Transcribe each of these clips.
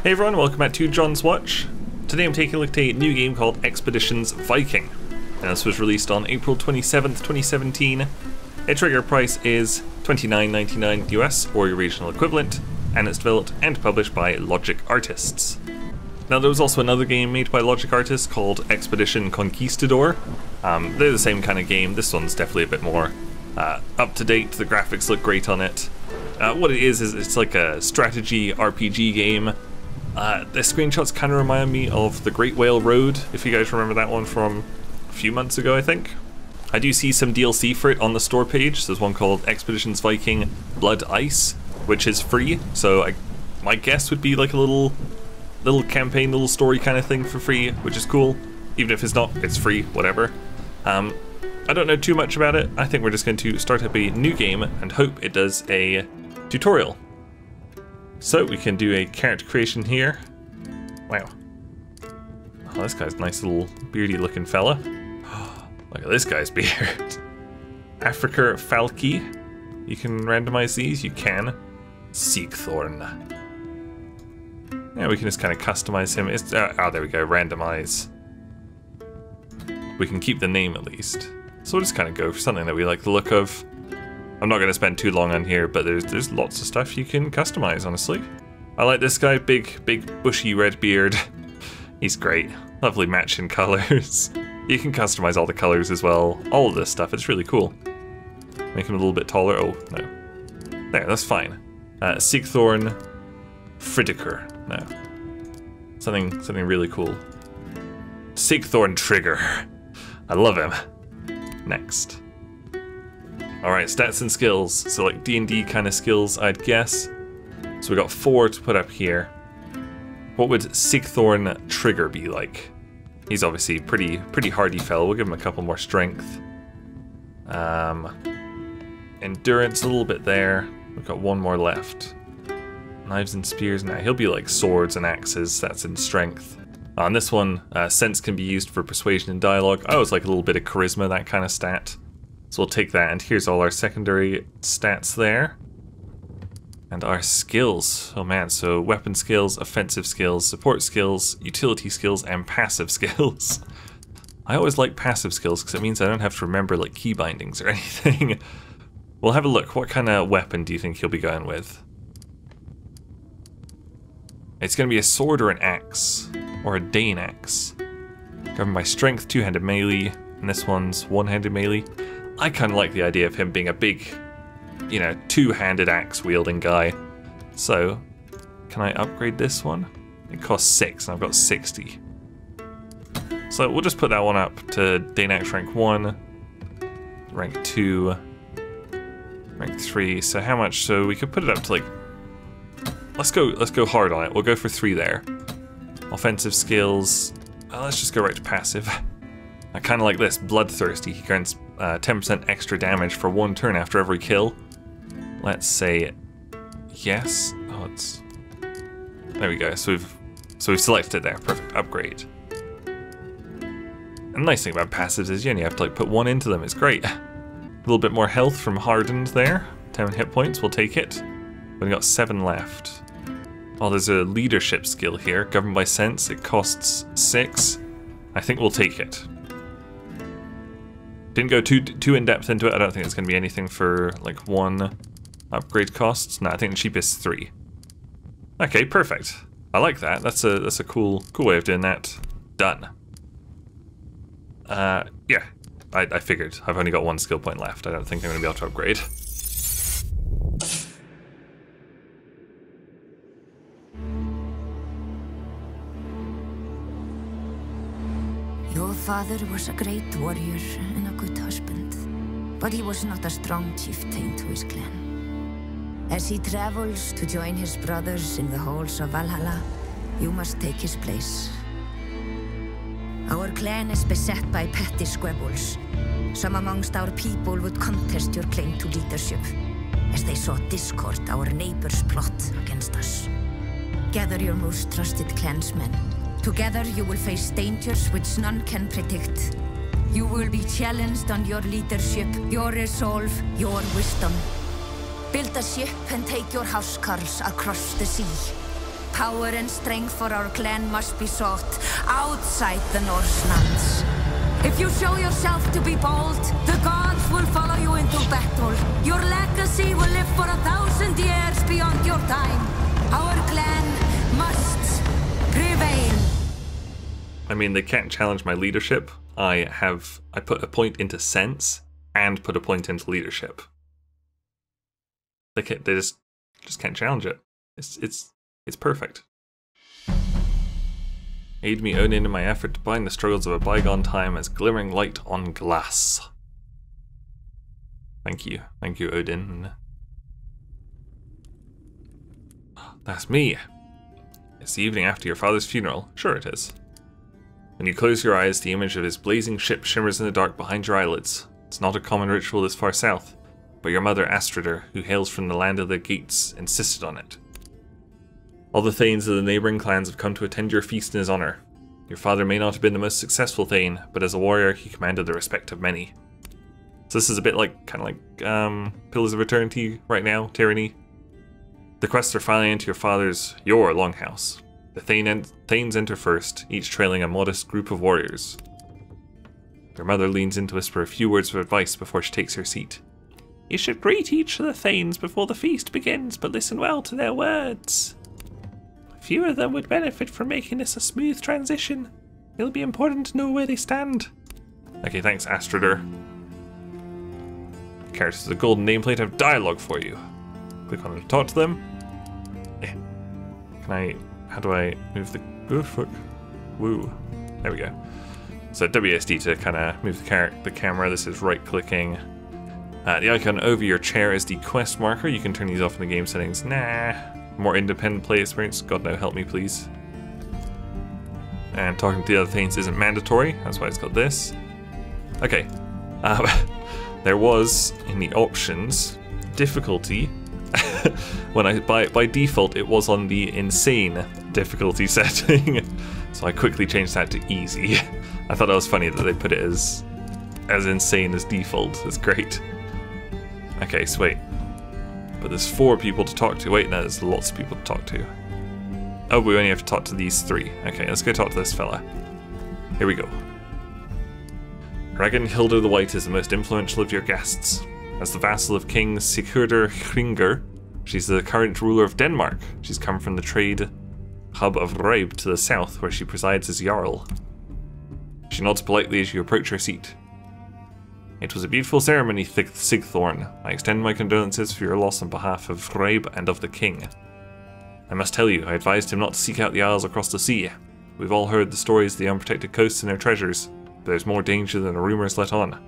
Hey everyone, welcome back to John's Watch. Today I'm taking a look at a new game called Expeditions Viking. And this was released on April 27th, 2017. A Tryggr price is $29.99 US, or your regional equivalent, and it's developed and published by Logic Artists. Now there was also another game made by Logic Artists called Expedition Conquistador. They're the same kind of game. This one's definitely a bit more up to date. The graphics look great on it. What it is it's like a strategy RPG game. The screenshots kind of remind me of the Great Whale Road, if you guys remember that one from a few months ago, I think. I do see some DLC for it on the store page. There's one called Expeditions Viking Blood Ice, which is free, so my guess would be like a little campaign, little story kind of thing for free, which is cool. Even if it's not, it's free, whatever. I don't know too much about it. I think we're just going to start up a new game and hope it does a tutorial. So we can do a character creation here. Wow. Oh, this guy's a nice little beardy looking fella. Look at this guy's beard. Africa Falki. You can randomize these, you can. Sigthorn. Yeah, we can just kind of customize him. It's, there we go, randomize. We can keep the name at least. So we'll just kind of go for something that we like the look of. I'm not going to spend too long on here, but there's lots of stuff you can customize, honestly. I like this guy, big bushy red beard. He's great. Lovely matching colors. You can customize all the colors as well. All of this stuff, it's really cool. Make him a little bit taller. Oh, no. There, that's fine. Sigthorn Tryggr. No. Something really cool. Sigthorn Tryggr. I love him. Next. Alright, stats and skills. So like D&D kind of skills, I'd guess. So we got 4 to put up here. What would Sigthorn Tryggr be like? He's obviously pretty hardy fellow. We'll give him a couple more strength. Endurance a little bit there. We've got 1 more left. Knives and spears. Now he'll be like swords and axes. That's in strength. On this one, sense can be used for persuasion and dialogue. I always like a little bit of charisma, that kind of stat. So we'll take that, and here's all our secondary stats there. And our skills. Oh man, so weapon skills, offensive skills, support skills, utility skills, and passive skills. I always like passive skills because it means I don't have to remember like key bindings or anything. We'll have a look. What kind of weapon do you think he'll be going with? It's going to be a sword or an axe, or a Dane axe. Governed by strength, 2-handed melee, and this one's 1-handed melee. I kind of like the idea of him being a big, you know, 2-handed axe wielding guy. So, can I upgrade this one? It costs 6 and I've got 60. So we'll just put that one up to Dane axe rank 1, rank 2, rank 3. So how much? So we could put it up to like, let's go hard on it. We'll go for 3 there. Offensive skills, let's just go right to passive. I kind of like this, bloodthirsty. He grants 10% extra damage for 1 turn after every kill. Let's say yes. Oh, it's there we go. So we've selected it there. Perfect. Upgrade. And the nice thing about passives is you only have to like put 1 into them. It's great. A little bit more health from hardened there. 10 hit points. We'll take it. We've got 7 left. Oh, there's a leadership skill here. Governed by sense. It costs 6. I think we'll take it. Didn't go too in depth into it. I don't think it's going to be anything for like 1 upgrade costs. No, I think the cheapest is 3. Okay, perfect. I like that. That's a cool way of doing that. Done. Yeah, I figured. I've only got 1 skill point left. I don't think I'm going to be able to upgrade. Your father was a great warrior and a good husband, but he was not a strong chieftain to his clan. As he travels to join his brothers in the halls of Valhalla, you must take his place. Our clan is beset by petty squabbles. Some amongst our people would contest your claim to leadership, as they sought discord our neighbors' plot against us. Gather your most trusted clansmen. Together you will face dangers which none can predict. You will be challenged on your leadership, your resolve, your wisdom. Build a ship and take your huscarls across the sea. power and strength for our clan must be sought outside the Norse lands. If you show yourself to be bold, the gods will follow you into battle. Your legacy will live for 1,000 years beyond your time. Our clan must prevail. I mean, they can't challenge my leadership. I put a point into sense and put a point into leadership. They just can't challenge it. It's perfect. Aid me, Odin, in my effort to bind the struggles of a bygone time as glimmering light on glass. Thank you, Odin. That's me. It's the evening after your father's funeral. Sure it is. When you close your eyes, the image of his blazing ship shimmers in the dark behind your eyelids. It's not a common ritual this far south, but your mother Astridr, who hails from the land of the gates, insisted on it. All the thanes of the neighbouring clans have come to attend your feast in his honour. Your father may not have been the most successful thane, but as a warrior he commanded the respect of many. So this is a bit like, kind of like Pillars of Eternity right now, Tyranny. The quests are filing into your longhouse. The thanes enter first, each trailing a modest group of warriors. Your mother leans in to whisper a few words of advice before she takes her seat. You should greet each of the thanes before the feast begins, but listen well to their words. Few of them would benefit from making this a smooth transition. It'll be important to know where they stand. Okay, thanks, Astridr. Characters with a golden nameplate have dialogue for you. Click on it to talk to them. How do I move the... Oh, fuck. Woo. There we go. So WSD to kind of move the camera. This is right-clicking. The icon over your chair is the quest marker. You can turn these off in the game settings. Nah. More independent play experience. God no, help me please. And talking to the other things isn't mandatory. That's why it's got this. Okay. There was, in the options, difficulty. When by default it was on the insane difficulty setting. So I quickly changed that to easy. I thought that was funny that they put it as insane as default. That's great. Okay, so wait. But there's 4 people to talk to. Wait, no, there's lots of people to talk to. Oh, we only have to talk to these 3. Okay, let's go talk to this fella. Here we go. Ragnhildur the White is the most influential of your guests. As the vassal of King Tryggr, she's the current ruler of Denmark. She's come from the trade hub of Reib to the south, where she presides as Jarl. She nods politely as you approach her seat. It was a beautiful ceremony, Sigthorn. I extend my condolences for your loss on behalf of Reib and of the king. I must tell you, I advised him not to seek out the isles across the sea. We've all heard the stories of the unprotected coasts and their treasures, but there's more danger than the rumours let on.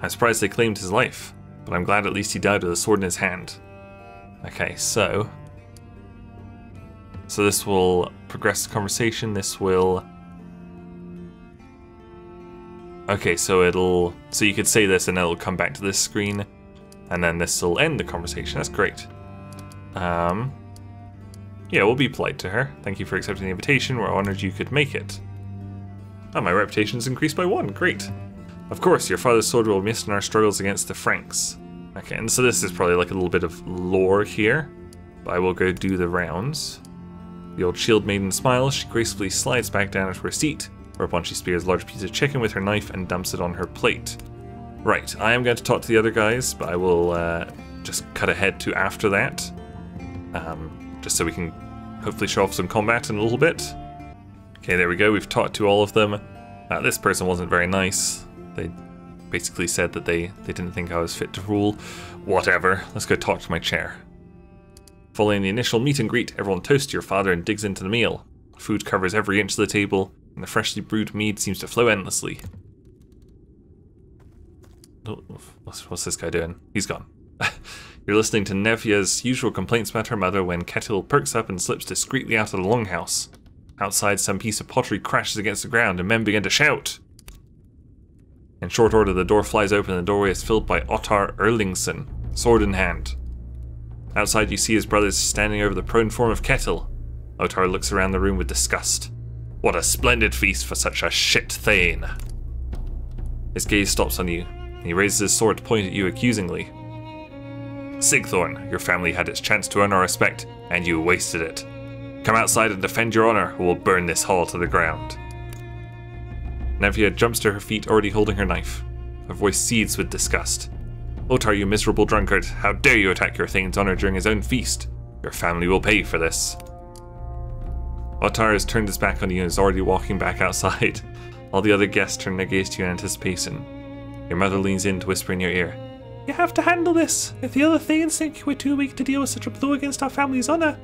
I'm surprised they claimed his life, but I'm glad at least he died with a sword in his hand. Okay, so this will progress the conversation. This will... Okay, so you could say this and it'll come back to this screen, and then this will end the conversation. That's great. Yeah, we'll be polite to her. Thank you for accepting the invitation. We're honored you could make it. Oh, my reputation's increased by 1. Great. Of course, your father's sword will be missed in our struggles against the Franks. Okay, and so this is probably like a little bit of lore here, but I will go do the rounds. The old shield maiden smiles. She gracefully slides back down into her seat, whereupon she spears a large piece of chicken with her knife and dumps it on her plate. Right, I am going to talk to the other guys, but I will just cut ahead to after that, just so we can hopefully show off some combat in a little bit. Okay, there we go, we've talked to all of them. This person wasn't very nice. They basically said that they didn't think I was fit to rule. Whatever, let's go talk to my chair. Following the initial meet and greet, everyone toasts your father and digs into the meal. Food covers every inch of the table, and the freshly brewed mead seems to flow endlessly. Oh, what's this guy doing? He's gone. You're listening to Nevya's usual complaints about her mother when Ketil perks up and slips discreetly out of the longhouse. Outside, some piece of pottery crashes against the ground and men begin to shout. In short order, the door flies open and the doorway is filled by Ottar Erlingsson, sword in hand. Outside, you see his brothers standing over the prone form of Ketil. Ottar looks around the room with disgust. What a splendid feast for such a shit thane. His gaze stops on you, and he raises his sword to point at you accusingly. Sigthorn, your family had its chance to earn our respect, and you wasted it. Come outside and defend your honor, or we'll burn this hall to the ground. Nevia jumps to her feet, already holding her knife. Her voice seethes with disgust. Otar, you miserable drunkard, how dare you attack your Thane's honor during his own feast? Your family will pay for this. Otar has turned his back on you and is already walking back outside. All the other guests turn their gaze to you in anticipation. Your mother leans in to whisper in your ear. You have to handle this. If the other Thanes think we're too weak to deal with such a blow against our family's honor.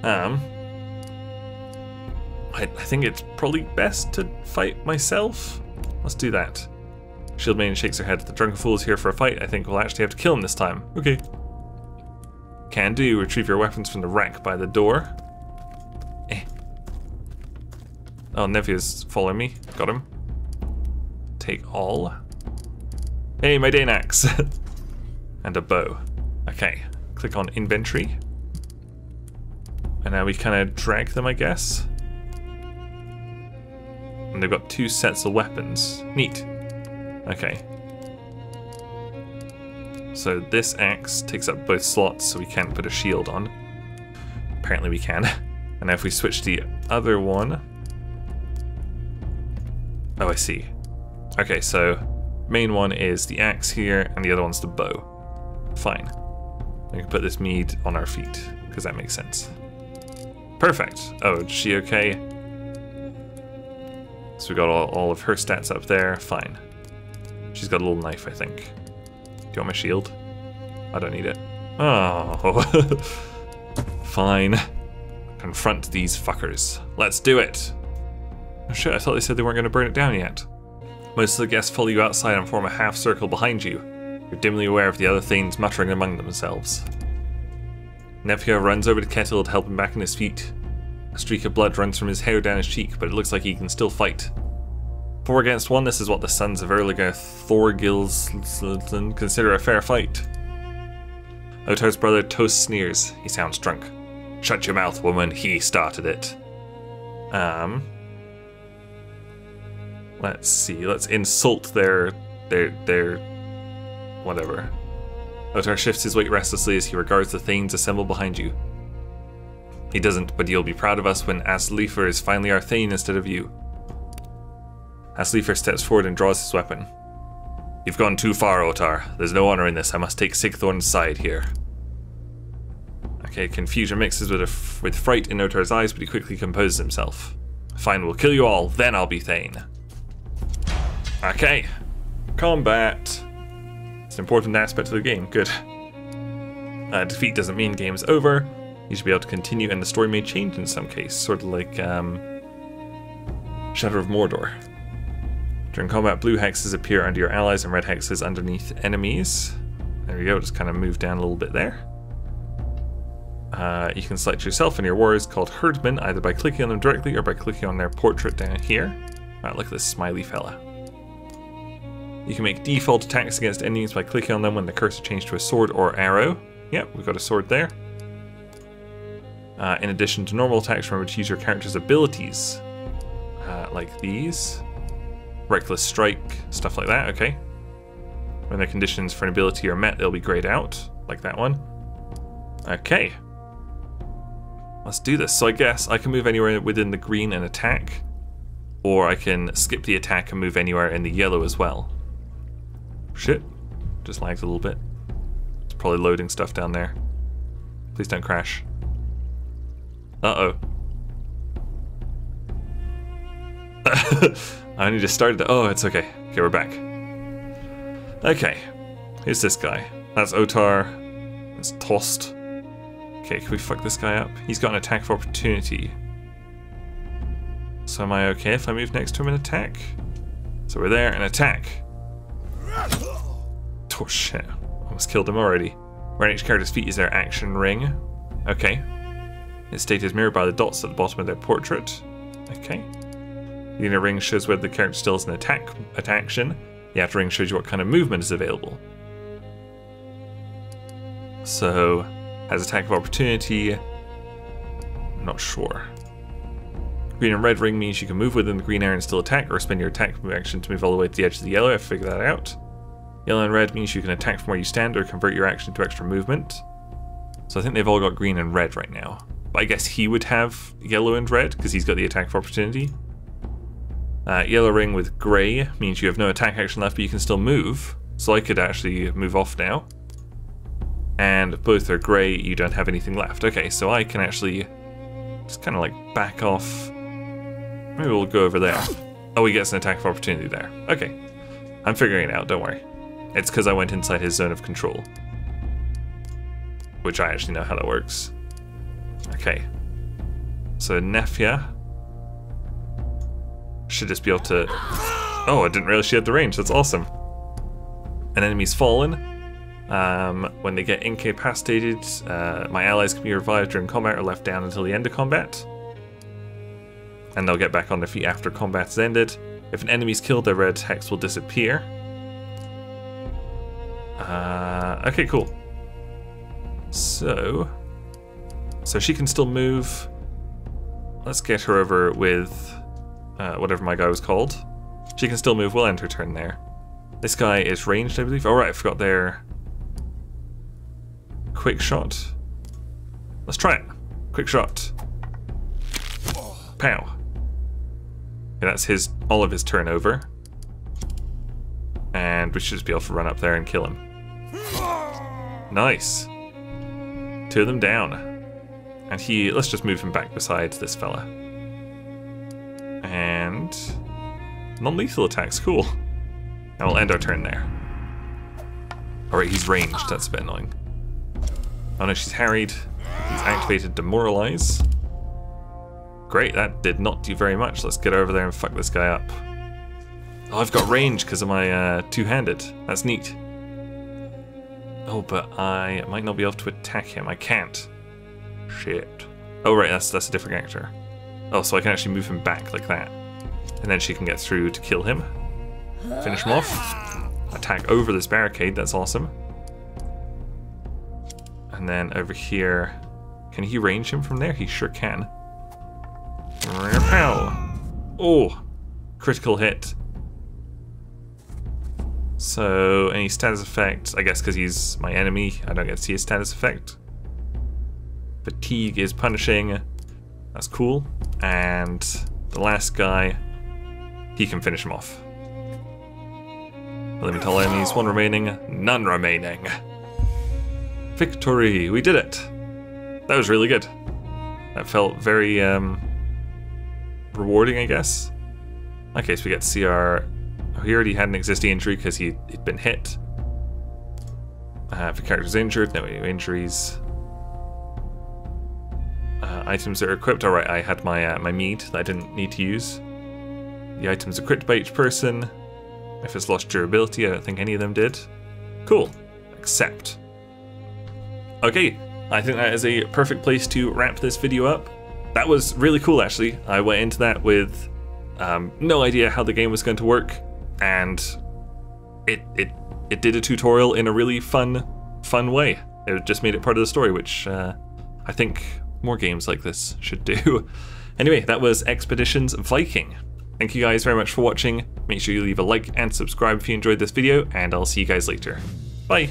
I think it's probably best to fight myself. Let's do that. Shield Maiden shakes her head. The drunken fool is here for a fight. I think we'll actually have to kill him this time. Okay. Can do. Retrieve your weapons from the rack by the door. Oh, Nevia's following me. Got him. Take all. Hey, my Dane axe. And a bow. Okay. Click on inventory. And now we kind of drag them, I guess. And they've got 2 sets of weapons. Neat. Okay. So this axe takes up both slots, so we can't put a shield on. Apparently we can. And now if we switch to the other one... Oh, I see. Okay, so main one is the axe here, and the other one's the bow. Fine. We can put this mead on our feet, because that makes sense. Perfect. Oh, is she okay? So we got all of her stats up there. Fine. She's got a little knife, I think. Do you want my shield? I don't need it. Oh. Fine. Confront these fuckers. Let's do it. Oh shit, I thought they said they weren't going to burn it down yet. Most of the guests follow you outside and form a half circle behind you. You're dimly aware of the other Thanes muttering among themselves. Nevia runs over to Kettle to help him back on his feet. A streak of blood runs from his hair down his cheek, but it looks like he can still fight. 4 against 1, this is what the sons of Erliga Thorgils consider a fair fight. Otar's brother Toast sneers. He sounds drunk. Shut your mouth, woman. He started it. Let's see. Let's insult their whatever. Otar shifts his weight restlessly as he regards the Thanes assembled behind you. He doesn't, but you'll be proud of us when Aslefer is finally our Thane instead of you. Aslefer steps forward and draws his weapon. You've gone too far, Otar. There's no honor in this. I must take Sigthorn's side here. Okay, confusion mixes with fright in Otar's eyes, but he quickly composes himself. Fine, we'll kill you all, then I'll be Thane. Okay. Combat. It's an important aspect of the game. Good. Defeat doesn't mean game's over. You should be able to continue, and the story may change in some case, sort of like Shadow of Mordor. During combat, blue hexes appear under your allies and red hexes underneath enemies. There we go, just kind of move down a little bit there. You can select yourself and your warriors called Herdmen, either by clicking on them directly or by clicking on their portrait down here. Right, look at this smiley fella. You can make default attacks against enemies by clicking on them when the cursor changed to a sword or arrow. Yep, we've got a sword there. In addition to normal attacks, remember to use your character's abilities. Like these. Reckless Strike, stuff like that, okay. When the conditions for an ability are met, they'll be grayed out, like that one. Okay. Let's do this. So I guess I can move anywhere within the green and attack, or I can skip the attack and move anywhere in the yellow as well. Shit. Just lagged a little bit. It's probably loading stuff down there. Please don't crash. Uh-oh. I only just started. Oh, it's okay. Okay, we're back. Okay. Here's this guy. That's Otar. It's tossed. Okay, can we fuck this guy up? He's got an attack of opportunity. So am I okay if I move next to him and attack? So we're there and attack. Oh shit. Almost killed him already. Where on each character's feet is their action ring. Okay. Its state is mirrored by the dots at the bottom of their portrait. Okay. The inner ring shows whether the character still has an action. The outer ring shows you what kind of movement is available. So, has attack of opportunity. I'm not sure. Green and red ring means you can move within the green area and still attack, or spend your attack move action to move all the way to the edge of the yellow. I figured that out. Yellow and red means you can attack from where you stand or convert your action to extra movement. So I think they've all got green and red right now. But I guess he would have yellow and red because he's got the attack of opportunity. Yellow ring with grey means you have no attack action left, but you can still move. So I could actually move off now. And both are grey, you don't have anything left. Okay, so I can actually just kind of like back off. Maybe we'll go over there. Oh, he gets an attack of opportunity there. Okay, I'm figuring it out, don't worry. It's because I went inside his zone of control. Which I actually know how that works. Okay. So Nefia should just be able to... Oh, I didn't realize she had the range, that's awesome. An enemy's fallen. When they get incapacitated, my allies can be revived during combat or left down until the end of combat. And they'll get back on their feet after combat has ended. If an enemy's killed, their red hex will disappear. Okay, cool. So she can still move. Let's get her over with whatever my guy was called. She can still move. We'll end her turn there. This guy is ranged, I believe. Oh, right, I forgot their quick shot. Let's try it. Quick shot. Pow. Okay, that's all of his turnover. And we should just be able to run up there and kill him. Nice. 2 of them down. And let's just move him back beside this fella. And non-lethal attacks, cool. And we'll end our turn there. Alright, he's ranged, that's a bit annoying. Oh no, she's harried. He's activated Demoralize. Great, that did not do very much. Let's get over there and fuck this guy up. Oh, I've got range because of my two-handed. That's neat. Oh, but I might not be able to attack him. I can't. Shit. Oh, right, that's a different character. Oh, so I can actually move him back like that. And then she can get through to kill him. Finish him off. Attack over this barricade, that's awesome. And then over here, can he range him from there? He sure can. Pow! Oh, critical hit. So, any status effect, I guess because he's my enemy, I don't get to see his status effect. Fatigue is punishing, that's cool. And the last guy, he can finish him off. Limit all enemies, 1 remaining, none remaining. Victory, we did it. That was really good. That felt very rewarding, I guess. Okay, so we get to see our... Oh, he already had an existing injury because he'd been hit. If a character's injured, no injuries. Items that are equipped. Alright, I had my mead that I didn't need to use. The items equipped by each person. If it's lost durability, I don't think any of them did. Cool. Accept. Okay, I think that is a perfect place to wrap this video up. That was really cool, actually. I went into that with no idea how the game was going to work, and it did a tutorial in a really fun way. It just made it part of the story, which I think more games like this should do. Anyway, that was Expeditions Viking. Thank you guys very much for watching. Make sure you leave a like and subscribe if you enjoyed this video, and I'll see you guys later. Bye!